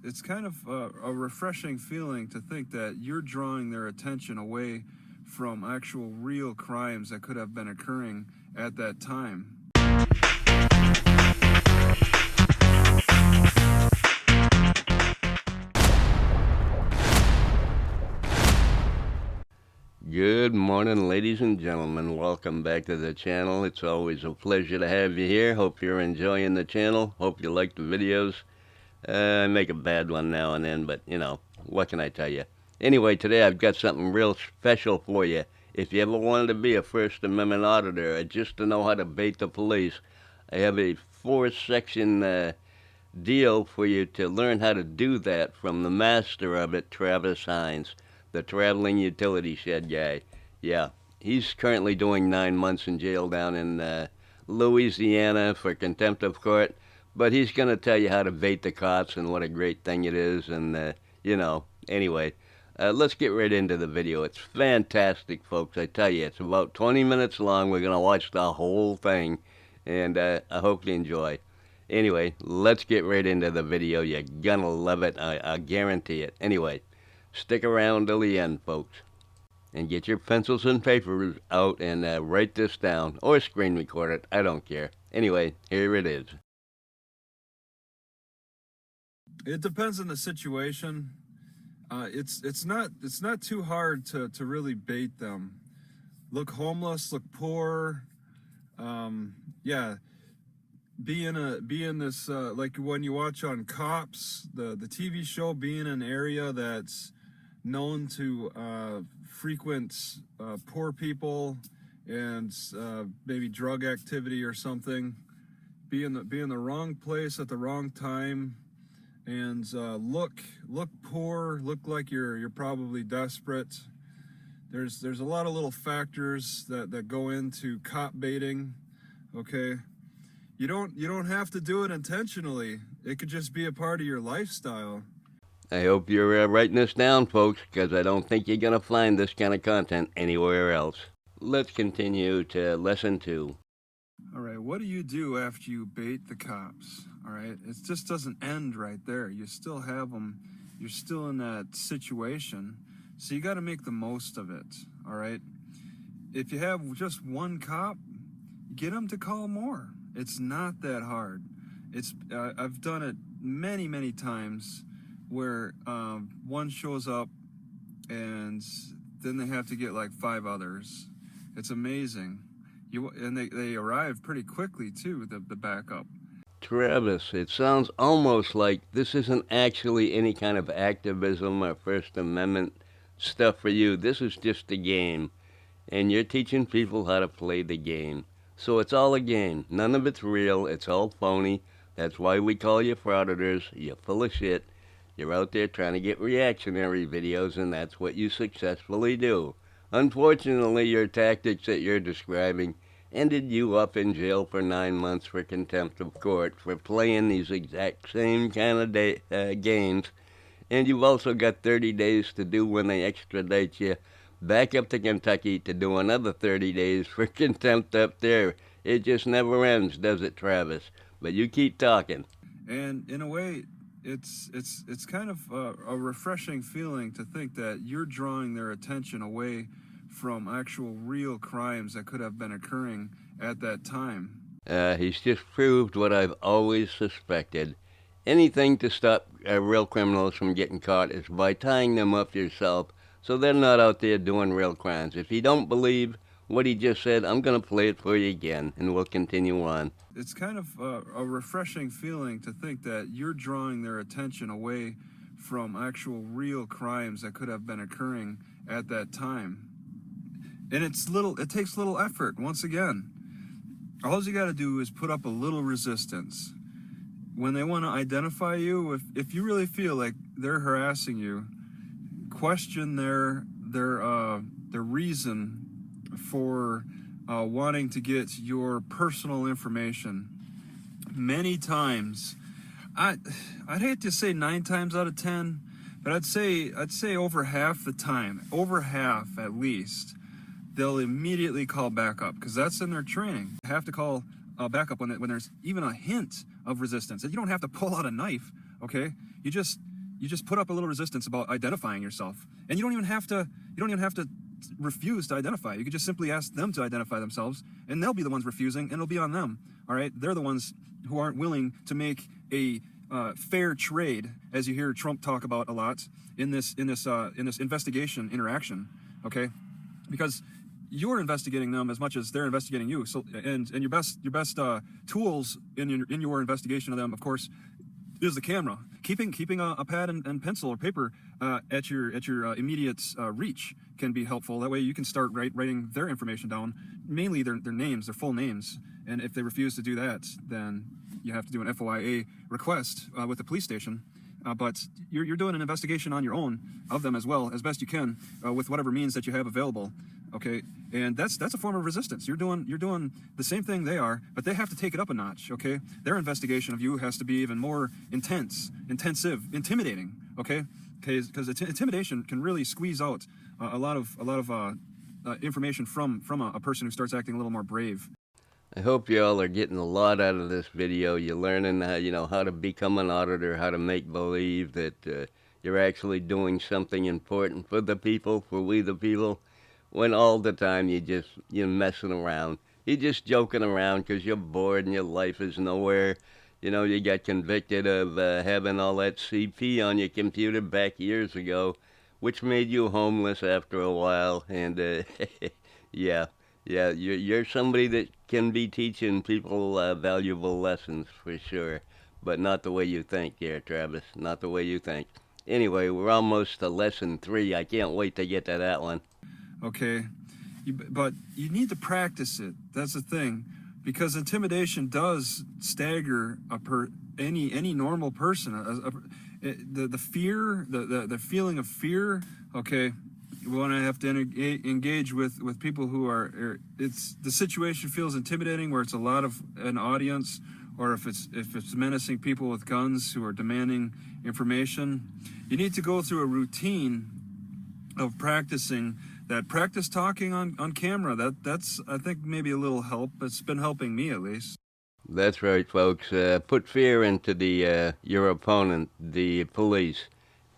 It's kind of a refreshing feeling to think that you're drawing their attention away from actual real crimes that could have been occurring at that time. Good morning, ladies and gentlemen. Welcome back to the channel. It's always a pleasure to have you here. Hope you're enjoying the channel. Hope you like the videos. I make a bad one now and then, but, what can I tell you? Anyway, today I've got something real special for you. If you ever wanted to be a First Amendment auditor or just to know how to bait the police, I have a 4-section deal for you to learn how to do that from the master of it, Travis Hines, the traveling utility shed guy. Yeah, he's currently doing 9 months in jail down in Louisiana for contempt of court, but he's going to tell you how to bait the cops and what a great thing it is, and, anyway. Let's get right into the video. It's fantastic, folks. I tell you, it's about 20 minutes long. We're going to watch the whole thing, and I hope you enjoy. Anyway, let's get right into the video. You're gonna love it. I guarantee it. Anyway, stick around till the end, folks. And get your pencils and papers out and write this down. Or screen record it. I don't care. Anyway, here it is. It depends on the situation. It's not too hard to really bait them. Look homeless, look poor. Yeah. Be in this like when you watch on Cops, the TV show, be in an area that's known to frequent poor people and maybe drug activity or something. Be in the wrong place at the wrong time, and look poor, look like you're probably desperate. There's a lot of little factors that go into cop baiting. Okay. You don't have to do it intentionally. It could just be a part of your lifestyle. I hope you're writing this down, folks, because I don't think you're going to find this kind of content anywhere else. Let's continue to lesson 2. All right, what do you do after you bait the cops? All right, it just doesn't end right there. You still have them. You're still in that situation. So you got to make the most of it. All right. If you have just one cop, get them to call more. It's not that hard. I've done it many times where one shows up and then they have to get like 5 others. It's amazing. And they arrive pretty quickly too, the backup. Travis, it sounds almost like this isn't actually any kind of activism or First Amendment stuff for you. This is just a game, and you're teaching people how to play the game. So it's all a game. None of it's real. It's all phony. That's why we call you frauditors. You're full of shit. You're out there trying to get reactionary videos, and that's what you successfully do. Unfortunately, your tactics that you're describing ended you up in jail for 9 months for contempt of court for playing these exact same kind of games. And you've also got 30 days to do when they extradite you back up to Kentucky to do another 30 days for contempt up there. It just never ends, does it, Travis? But you keep talking. And in a way, it's kind of a refreshing feeling to think that you're drawing their attention away from actual real crimes that could have been occurring at that time. He's just proved what I've always suspected. Anything to stop real criminals from getting caught is by tying them up yourself so they're not out there doing real crimes. If you don't believe what he just said, I'm going to play it for you again, and we'll continue on. It's kind of a refreshing feeling to think that you're drawing their attention away from actual real crimes that could have been occurring at that time. And it takes little effort. Once again, all you got to do is put up a little resistance. When they want to identify you, if you really feel like they're harassing you, question their reason for wanting to get your personal information. Many times, I'd hate to say 9 times out of 10, but I'd say over half the time, over half at least, they'll immediately call backup because that's in their training. You have to call backup when there's even a hint of resistance. You don't have to pull out a knife, okay? You just you just put up a little resistance about identifying yourself, and you don't even have to refuse to identify. You could just simply ask them to identify themselves, and they'll be the ones refusing, and it'll be on them. All right, they're the ones who aren't willing to make a fair trade, as you hear Trump talk about a lot in this investigation interaction. Okay, because you're investigating them as much as they're investigating you. So and your best tools in your investigation of them, of course, is the camera. Keeping a pad and pencil or paper at your immediate reach can be helpful. That way you can start writing their information down, mainly their names, their full names. And if they refuse to do that, then you have to do an FOIA request with the police station. But you're doing an investigation on your own of them as well, as best you can, with whatever means that you have available. Okay, and that's a form of resistance. You're doing the same thing they are, but they have to take it up a notch. Okay, their investigation of you has to be even more intensive, intimidating. Okay, because intimidation can really squeeze out a lot of information from a person who starts acting a little more brave. I hope you all are getting a lot out of this video. You're learning how to become an auditor, how to make believe that you're actually doing something important for the people, for we the people, when all the time you're messing around. You're just joking around because you're bored and your life is nowhere. You got convicted of having all that CP on your computer back years ago, which made you homeless after a while. And yeah, you're somebody that can be teaching people valuable lessons for sure, but not the way you think here, Travis. Not the way you think. Anyway, we're almost to lesson 3. I can't wait to get to that one. Okay, but you need to practice it. That's the thing, because intimidation does stagger any normal person. The fear, the feeling of fear. Okay, you want to have to engage with people who the situation feels intimidating, where it's a lot of an audience, or if it's menacing people with guns who are demanding information. You need to go through a routine of practicing that. Practice talking on camera. That's I think maybe a little help. It's been helping me at least. That's right, folks. Put fear into your opponent, the police.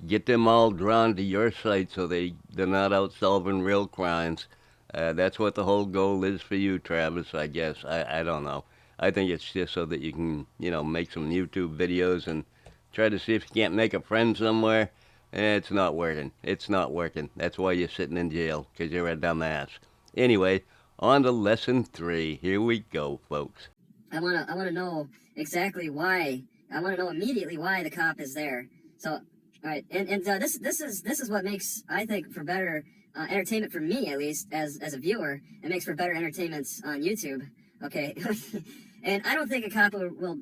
Get them all drawn to your side so they're not out solving real crimes. That's what the whole goal is for you, Travis, I guess. I don't know. I think it's just so that you can, make some YouTube videos and try to see if you can't make a friend somewhere. It's not working. It's not working. That's why you're sitting in jail, because you're a dumbass. Anyway, on to lesson 3. Here we go, folks. I wanna know exactly why. I wanna know immediately why the cop is there. So, all right, and this is what makes, I think, for better entertainment for me, at least as a viewer. It makes for better entertainments on YouTube. Okay, and I don't think a cop will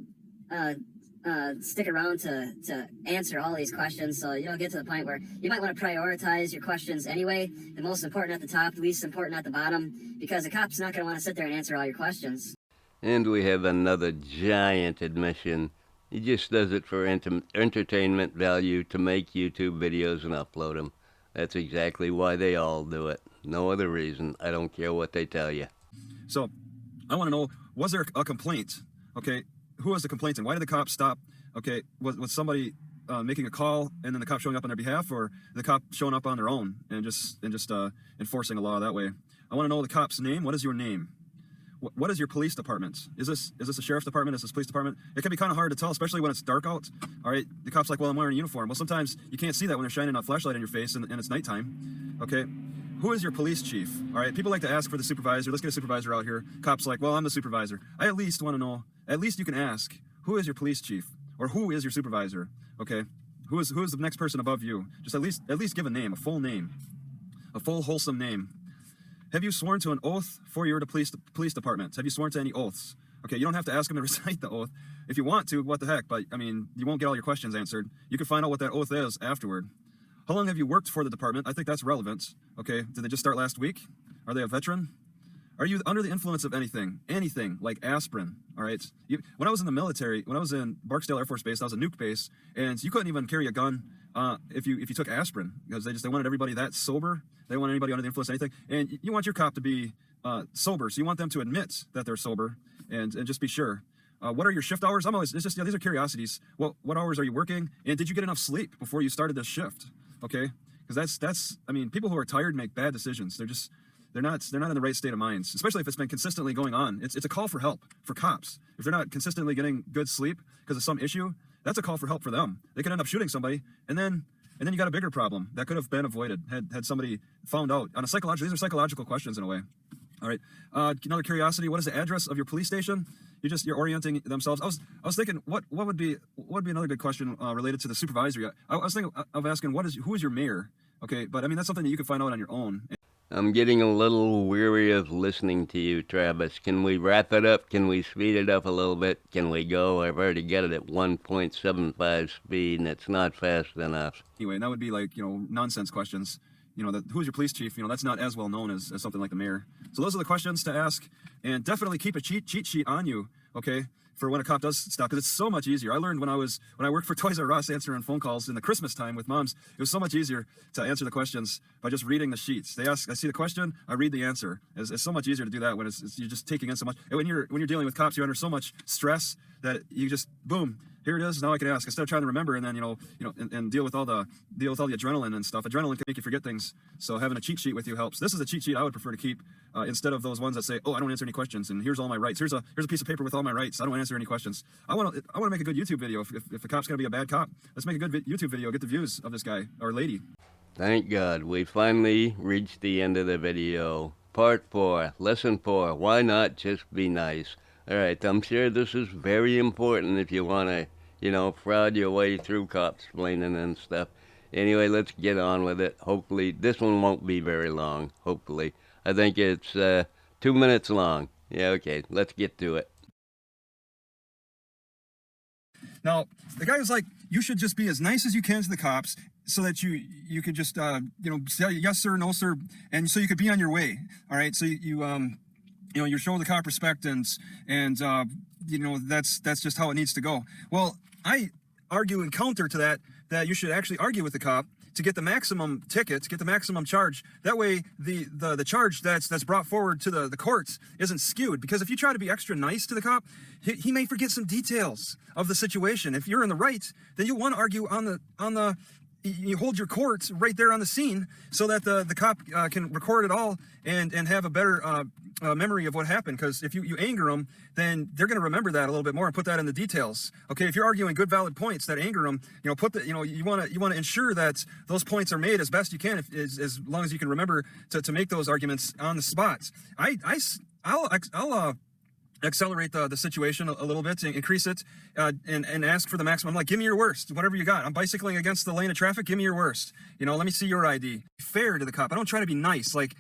stick around to answer all these questions, so you'll get to the point where you might want to prioritize your questions anyway. The most important at the top, the least important at the bottom, because the cop's not going to want to sit there and answer all your questions. And we have another giant admission. He just does it for entertainment value, to make YouTube videos and upload them. That's exactly why they all do it. No other reason. I don't care what they tell you. So, I want to know, was there a complaint? Okay, who was the complaint and why did the cop stop? Okay, was somebody making a call and then the cop showing up on their behalf, or the cop showing up on their own and just enforcing a law that way? I want to know the cop's name. What is your name? What is your police department? Is this a sheriff's department? Is this police department? It can be kind of hard to tell, especially when it's dark out. All right, the cop's like, well, I'm wearing a uniform. Well, sometimes you can't see that when they're shining a flashlight in your face and it's nighttime. Okay, who is your police chief? All right, people like to ask for the supervisor. Let's get a supervisor out here. Cop's like, well, I'm the supervisor. I at least want to know. At least you can ask, who is your police chief, or who is your supervisor? Okay, who is the next person above you? Just at least give a name, a full name, a full wholesome name. Have you sworn to an oath for your police department? Have you sworn to any oaths? Okay, you don't have to ask them to recite the oath. If you want to, what the heck, but I mean, you won't get all your questions answered. You can find out what that oath is afterward. How long have you worked for the department? I think that's relevant. Okay, did they just start last week? Are they a veteran? Are you under the influence of anything like aspirin? All right. When I was in the military, when I was in Barksdale Air Force Base, that was a nuke base, and you couldn't even carry a gun if you took aspirin, because they wanted everybody that sober. They didn't want anybody under the influence of anything. And you want your cop to be sober, so you want them to admit that they're sober and just be sure. What are your shift hours? It's just, these are curiosities. What hours are you working? And did you get enough sleep before you started this shift? Okay. Because that's, I mean, people who are tired make bad decisions. They're not in the right state of minds, especially if it's been consistently going on. It's a call for help for cops. If they're not consistently getting good sleep because of some issue, that's a call for help for them. They could end up shooting somebody, and then you got a bigger problem that could have been avoided had somebody found out. On a psychological, these are psychological questions in a way. All right. Another curiosity: what is the address of your police station? You're orienting themselves. I was thinking, what would be another good question related to the supervisory? I was thinking of asking, who is your mayor? Okay, but I mean that's something that you can find out on your own. I'm getting a little weary of listening to you, Travis. Can we wrap it up? Can we speed it up a little bit? Can we go? I've already got it at 1.75 speed, and it's not fast enough. Anyway, and that would be like, nonsense questions. Who's your police chief? That's not as well known as something like the mayor. So those are the questions to ask, and definitely keep a cheat sheet on you, okay, for when a cop does stop, because it's so much easier. I learned when I worked for Toys R Us answering phone calls in the Christmas time with moms, it was so much easier to answer the questions by just reading the sheets. I see the question, I read the answer. It's so much easier to do that when you're just taking in so much. And when you're dealing with cops, you're under so much stress that you just, boom, here it is. Now I can ask instead of trying to remember and then and deal with all the adrenaline and stuff. Adrenaline can make you forget things. So having a cheat sheet with you helps. This is a cheat sheet I would prefer to keep instead of those ones that say, "Oh, I don't answer any questions," and here's all my rights. Here's a piece of paper with all my rights. I don't answer any questions. I want to make a good YouTube video. If a cop's gonna be a bad cop, let's make a good YouTube video. Get the views of this guy or lady. Thank God we finally reached the end of the video. Part 4, lesson 4. Why not just be nice? All right, I'm sure this is very important if you want to, fraud your way through cops explaining and stuff. Anyway, let's get on with it. Hopefully, this one won't be very long, hopefully. I think it's 2 minutes long. Yeah, okay, let's get to it. Now, the guy was like, you should just be as nice as you can to the cops so that you could just, say yes, sir, no, sir, and so you could be on your way. All right, so you show the cop respect and that's just how it needs to go. Well, I argue and counter to that you should actually argue with the cop to get the maximum ticket, to get the maximum charge. That way the charge that's brought forward to the courts isn't skewed. Because if you try to be extra nice to the cop, he may forget some details of the situation. If you're in the right, then you want to argue on the you hold your court right there on the scene so that the cop can record it all and have a better memory of what happened. Because if you anger them, then they're going to remember that a little bit more and put that in the details. Okay, if you're arguing good valid points that anger them, you want to ensure that those points are made as best you can, as long as you can remember to make those arguments on the spot. I'll accelerate the situation a little bit, to increase it, and ask for the maximum. I'm like, give me your worst, whatever you got. I'm bicycling against the lane of traffic. Give me your worst. Let me see your ID. Fair to the cop. I don't try to be nice, like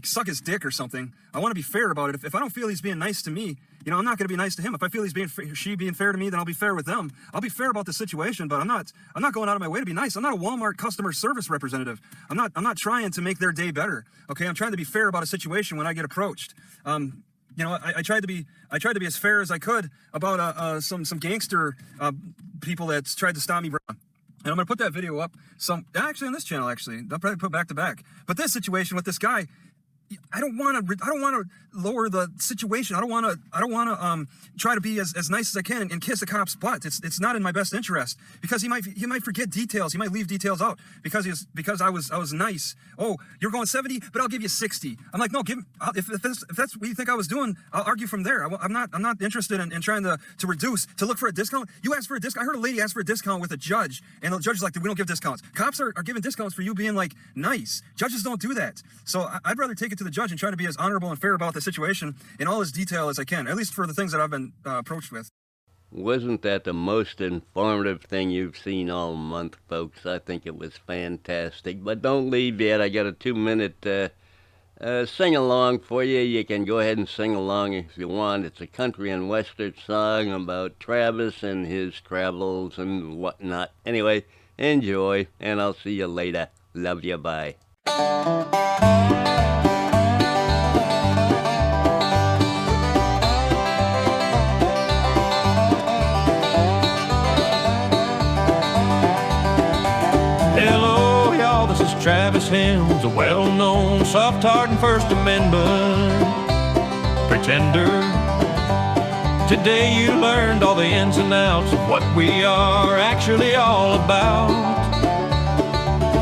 suck his dick or something. I want to be fair about it. If I don't feel he's being nice to me, I'm not going to be nice to him. If I feel he's being fair to me, then I'll be fair with them. I'll be fair about the situation, but I'm not going out of my way to be nice. I'm not a Walmart customer service representative. I'm not trying to make their day better. Okay, I'm trying to be fair about a situation when I get approached. I tried to be as fair as I could about some gangster people that tried to stop me. And I'm gonna put that video up actually on this channel. Actually, I'll probably put back to back. But this situation with this guy, I don't want to lower the situation. I don't want to try to be as nice as I can and kiss a cop's butt. It's not in my best interest, because he might forget details. He might leave details out because I was nice. Oh, you're going 70, but I'll give you 60. I'm like, no, if that's what you think I was doing, I'll argue from there. I'm not interested in trying to reduce, to look for a discount. You asked for a discount. I heard a lady ask for a discount with a judge, and the judge is like, we don't give discounts. Cops are giving discounts for you being like nice. Judges don't do that. So I'd rather take it to the judge and try to be as honorable and fair about the situation in all as detail as I can, at least for the things that I've been approached with. Wasn't that the most informative thing you've seen all month, folks? I think it was fantastic. But don't leave yet. I got a 2-minute sing-along for you. You can go ahead and sing along if you want. It's a country and western song about Travis and his travels and whatnot. Anyway, enjoy, and I'll see you later. Love you, bye. Travis Helms, a well-known soft-hearted First Amendment pretender, Today you learned all the ins and outs of what we are actually all about.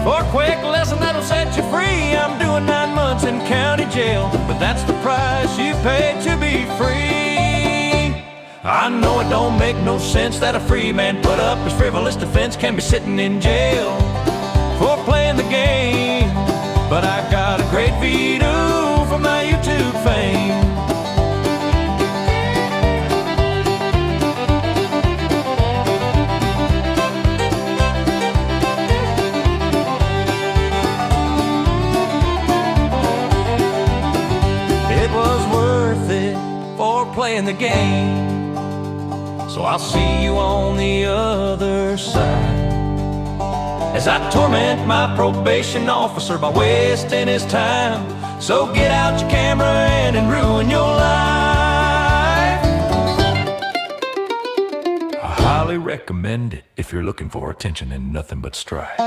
For a quick lesson that'll set you free, I'm doing 9 months in county jail, but that's the price you pay to be free. I know it don't make no sense that a free man put up his frivolous defense can be sitting in jail for playing the game. But I got a great veto from my YouTube fame. It was worth it for playing the game. So I'll see you on the other side, as I torment my probation officer by wasting his time. So get out your camera and ruin your life. I highly recommend it if you're looking for attention and nothing but strife.